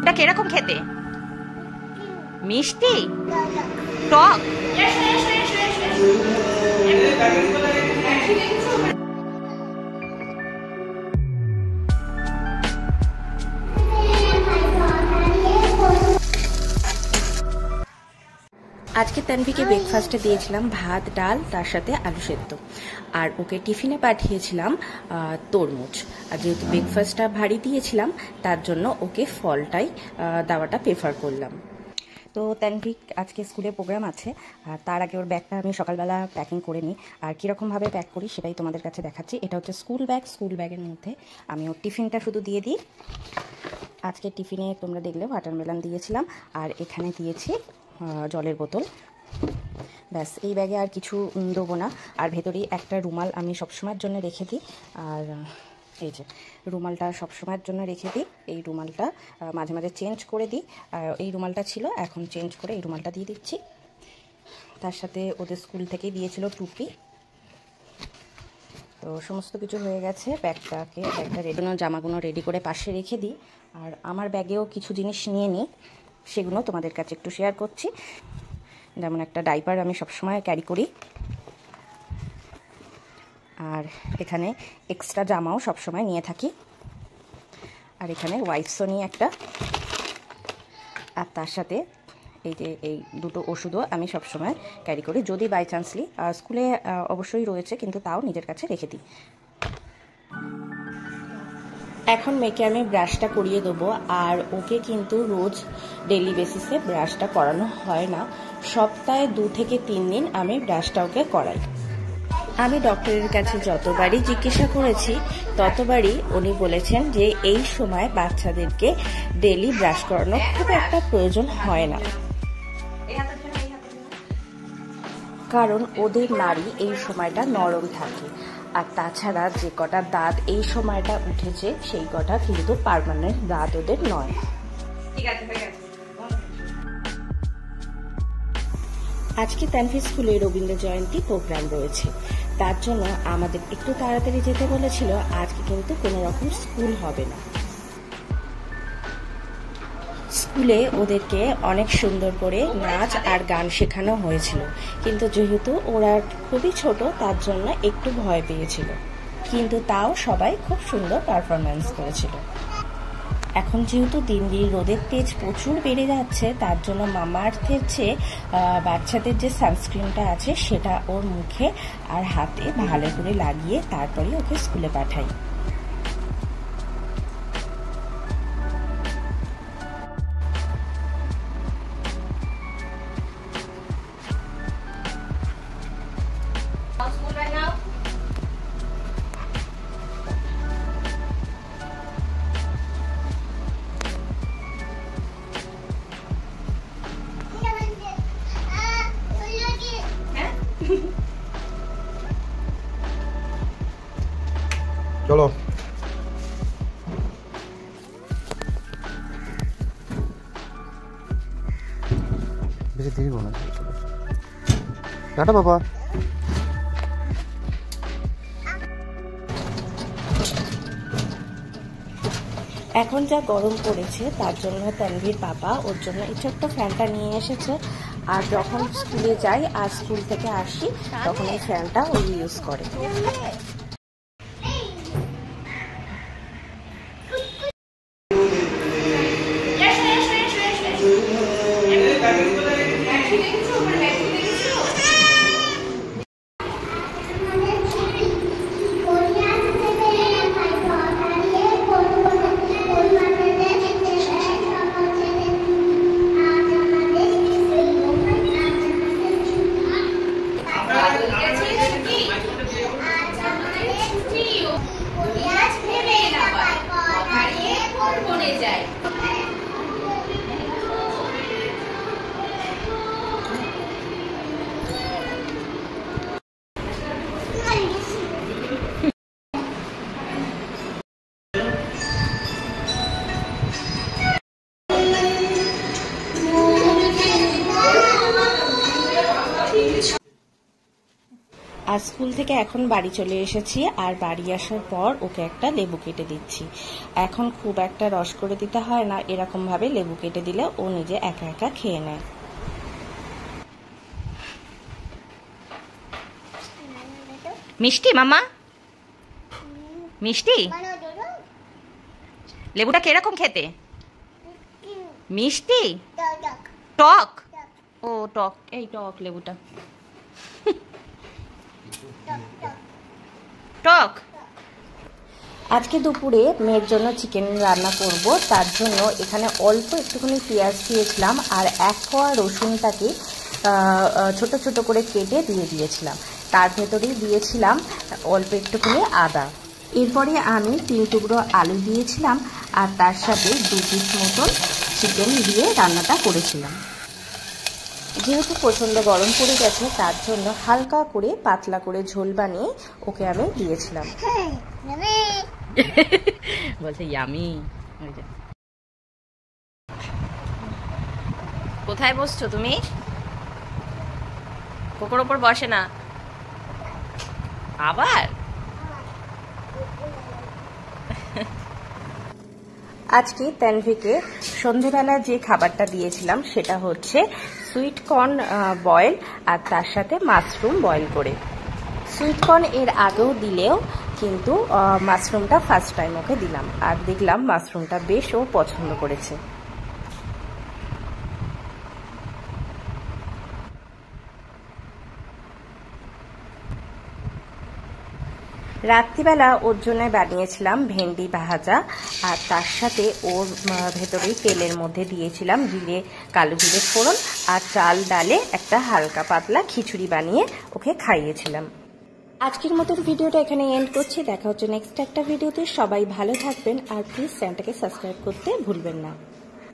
এটা কিরকম খেতে? মিষ্টি, টক? আজকে তানভিকে ব্রেকফাস্টে দিয়েছিলাম ভাত, ডাল, তার সাথে আলু সেদ্ধ, আর ওকে টিফিনে পাঠিয়েছিলাম তরমুজ। আর যেহেতু ব্রেকফাস্টটা ভারী দিয়েছিলাম তার জন্য ওকে ফলটাই দেওয়াটা প্রেফার করলাম। তো তানভিক আজকে স্কুলে প্রোগ্রাম আছে, আর তার আগে ওর ব্যাগটা আমি সকালবেলা প্যাকিং করে নিই, আর কীরকমভাবে প্যাক করি সেটাই তোমাদের কাছে দেখাচ্ছি। এটা হচ্ছে স্কুল ব্যাগ, স্কুল ব্যাগের মধ্যে আমি ওর টিফিনটা শুধু দিয়ে দিই। আজকে টিফিনে তোমরা দেখলে ওয়াটারমেলন দিয়েছিলাম, আর এখানে দিয়েছি জলের বোতল। ব্যাস, এই ব্যাগে আর কিছু দেবো না। আর ভেতরেই একটা রুমাল আমি সবসময়ের জন্য রেখে দিই, আর এই যে রুমালটা সবসময়ের জন্য রেখে দিই। এই রুমালটা মাঝে মাঝে চেঞ্জ করে দিই, আর এই রুমালটা ছিল, এখন চেঞ্জ করে এই রুমালটা দিয়ে দিচ্ছি। তার সাথে ওদের স্কুল থেকেই দিয়েছিল টুপি। তো সমস্ত কিছু হয়ে গেছে, ব্যাগটা রেডি, জামাগুলো রেডি করে পাশে রেখে দিই। আর আমার ব্যাগেও কিছু জিনিস নিয়ে নিই, সেগুলো তোমাদের কাছে একটু শেয়ার করছি। যেমন একটা ডাইপার আমি সবসময় ক্যারি করি, আর এখানে এক্সট্রা জামাও সবসময় নিয়ে থাকি, আর এখানে ওয়াইপসও নিয়ে একটা, আর তার সাথে এই যে এই দুটো ওষুধও আমি সবসময় ক্যারি করি, যদি বাই চান্সলি স্কুলে অবশ্যই রয়েছে, কিন্তু তাও নিজের কাছে রেখে দিই। এখন মেয়েকে আমি ব্রাশটা করিয়ে দেবো, আর ওকে কিন্তু রোজ ডেইলি বেসিসে ব্রাশটা করানো হয় না, সপ্তাহে 2 থেকে 3 দিন আমি ব্রাশটা ওকে করাই। আমি ডক্টরের কাছে যতবারই জিজ্ঞাসা করেছি ততবারই উনি বলেছেন যে এই সময় বাচ্চাদেরকে ডেইলি ব্রাশ করানো খুব একটা প্রয়োজন হয় না, কারণ ওদের নাড়ি এই সময়টা নরম থাকে। আর তাছাড়া যে কটা দাঁত এই সময়টা উঠেছে সেই কটা কিন্তু পার্মানেন্ট দাঁত ওদের নয়। আজকে তানভি স্কুলে রবীন্দ্র জয়ন্তী প্রোগ্রাম রয়েছে, তার জন্য আমাদের একটু তাড়াতাড়ি যেতে বলেছিল। আজকে কিন্তু কোনো রকম স্কুল হবে না। স্কুলে ওদেরকে অনেক সুন্দর করে নাচ আর গান শেখানো হয়েছিল, কিন্তু যেহেতু ওরা খুবই ছোট তার জন্য একটু ভয় পেয়েছিল, কিন্তু তাও সবাই খুব সুন্দর পারফরমেন্স করেছিল। এখন যেহেতু দিন দিন রোদের তেজ প্রচুর বেড়ে যাচ্ছে, তার জন্য মামা আর্থের চেয়ে বাচ্চাদের যে সানস্ক্রিনটা আছে সেটা ওর মুখে আর হাতে ভালো করে লাগিয়ে তারপরে ওকে স্কুলে পাঠাই। চলো বেশি দেরি করো না, টাটা বাবা। এখন যা গরম পড়েছে তার জন্য তানভীর বাবা ওর জন্য এই ছোট্ট ফ্যানটা নিয়ে এসেছে, আর যখন স্কুলে যাই আর স্কুল থেকে আসি তখন এই ফ্যানটা ও ইউজ করে। আর স্কুল থেকে এখন বাড়ি চলে এসেছি, আর বাড়ি আসার পর ওকে একটা লেবু কেটে দিচ্ছি। এখন খুব একটা রস করে দিতে হয় না, এরকম ভাবে লেবু কেটে দিলে ও নিজে একা একা খেয়ে নেয়। মিষ্টি মামা, মিষ্টি? লেবুটা কিরকম খেতে? মিষ্টি? টক? ও টক, এই টক লেবুটা টক। আজকে দুপুরে মেয়ের জন্য চিকেন রান্না করব, তার জন্য এখানে অল্প একটুখানি পেঁয়াজ দিয়েছিলাম আর 1 কোয়া রসুনটাকে ছোট ছোট করে কেটে দিয়ে দিয়েছিলাম। তার ভেতরেই দিয়েছিলাম অল্প একটুখানি আদা। এরপরে আমি 3 টুকরো আলু দিয়েছিলাম আর তার সাথে 2 পিস মতন চিকেন দিয়ে রান্নাটা করেছিলাম। যেহেতু প্রচণ্ড গরম পড়ে গেছে, তার জন্য হালকা করে পাতলা করে ঝোল বানিয়ে ওকে আমি দিয়েছিলাম। বলছে ইয়ামি। কোথায় বসছো তুমি? কোকোর ওপর বসে না আবার। আজকে তানভিকে সন্ধেবেলা যে খাবারটা দিয়েছিলাম সেটা হচ্ছে সুইট কর্ন বয়েল আর তার সাথে মাশরুম বয়েল করে। সুইট কর্ন এর আগেও দিলেও, কিন্তু মাশরুমটা ফার্স্ট টাইম ওকে দিলাম, আর দেখলাম মাশরুমটা বেশ ও পছন্দ করেছে। রাত্রিবেলা ওর জন্য বানিয়েছিলাম ভেন্ডি ভাজা, আর তার সাথে ওর ভেতরেই তেলের মধ্যে দিয়েছিলাম জিরে, কালো জিরে ফোড়ন, আর চাল ডালে একটা হালকা পাতলা খিচুড়ি বানিয়ে ওকে খাইয়েছিলাম। আজকের মতন ভিডিওটা এখানে এন্ড করছি। দেখা হচ্ছে নেক্সট একটা ভিডিওতে। সবাই ভালো থাকবেন আর প্লিজ চ্যানেলটাকে সাবস্ক্রাইব করতে ভুলবেন না।